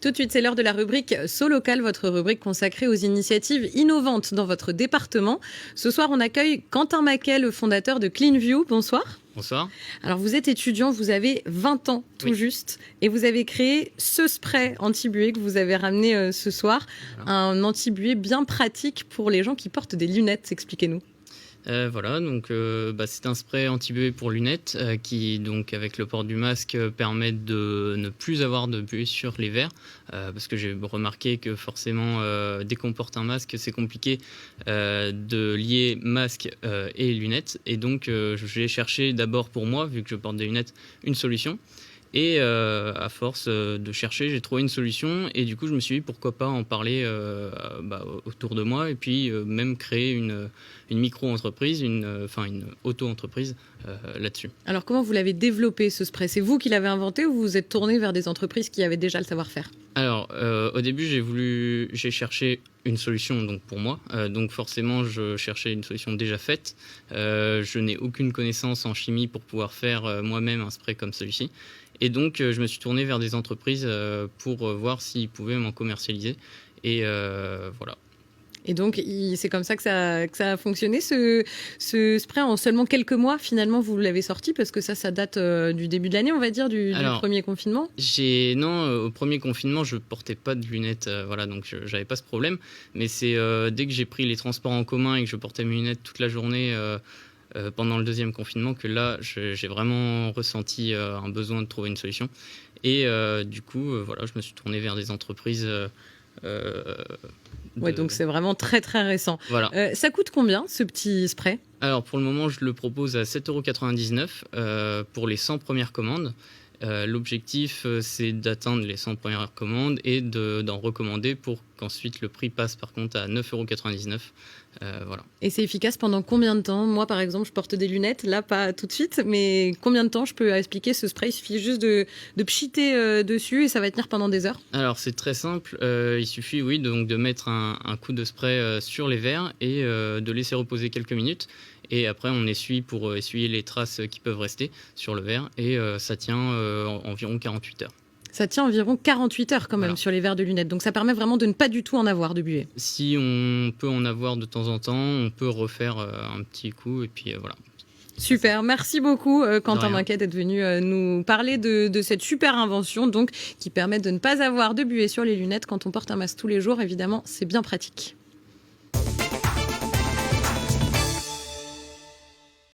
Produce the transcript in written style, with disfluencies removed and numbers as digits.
Tout de suite, c'est l'heure de la rubrique Solocal, votre rubrique consacrée aux initiatives innovantes dans votre département. Ce soir, on accueille Quentin Maquet, le fondateur de CleanView. Bonsoir. Bonsoir. Alors, vous êtes étudiant, vous avez 20 ans tout juste, et vous avez créé ce spray anti-buée que vous avez ramené ce soir. Voilà. Un anti-buée bien pratique pour les gens qui portent des lunettes. Expliquez-nous. Voilà, donc c'est un spray anti-buée pour lunettes qui, donc, avec le port du masque, permet de ne plus avoir de buée sur les verres. Parce que j'ai remarqué que forcément, dès qu'on porte un masque, c'est compliqué de lier masque et lunettes. Et donc, j'ai cherché d'abord pour moi, vu que je porte des lunettes, une solution. Et à force de chercher, j'ai trouvé une solution et du coup je me suis dit pourquoi pas en parler autour de moi et puis même créer une micro-entreprise, une auto-entreprise là-dessus. Alors, comment vous l'avez développé ce spray? C'est vous qui l'avez inventé ou vous vous êtes tourné vers des entreprises qui avaient déjà le savoir-faire? Alors au début j'ai cherché une solution donc pour moi, donc forcément je cherchais une solution déjà faite. Je n'ai aucune connaissance en chimie pour pouvoir faire moi-même un spray comme celui-ci. Et donc, je me suis tourné vers des entreprises pour voir s'ils pouvaient m'en commercialiser. Et voilà. Et donc, c'est comme ça que ça a fonctionné, ce spray, en seulement quelques mois, finalement, vous l'avez sorti, parce que ça date du début de l'année, on va dire, du premier confinement. Au premier confinement, je portais pas de lunettes, voilà, donc j'avais pas ce problème. Mais c'est dès que j'ai pris les transports en commun et que je portais mes lunettes toute la journée pendant le deuxième confinement que là, j'ai vraiment ressenti un besoin de trouver une solution. Et du coup, voilà, je me suis tourné vers des entreprises. Ouais, donc c'est vraiment très très récent. Voilà. Ça coûte combien ce petit spray? Alors pour le moment, je le propose à 7,99 € pour les 100 premières commandes. L'objectif, c'est d'atteindre les 100 premières commandes et d'en recommander pour qu'ensuite le prix passe par contre à 9,99 €. Voilà. Et c'est efficace pendant combien de temps? Moi, par exemple, je porte des lunettes, là, pas tout de suite, mais combien de temps je peux expliquer ce spray? Il suffit juste de pchiter dessus et ça va tenir pendant des heures? Alors, c'est très simple. Il suffit, oui, de mettre un coup de spray sur les verres et de laisser reposer quelques minutes. Et après, on essuie pour essuyer les traces qui peuvent rester sur le verre. Et ça tient environ 48 heures. Ça tient environ 48 heures quand même sur les verres de lunettes. Donc ça permet vraiment de ne pas du tout en avoir de buée. Si on peut en avoir de temps en temps, on peut refaire un petit coup et puis voilà. Super, merci beaucoup Quentin Maquet d'être venu nous parler de cette super invention donc, qui permet de ne pas avoir de buée sur les lunettes quand on porte un masque tous les jours. Évidemment, c'est bien pratique.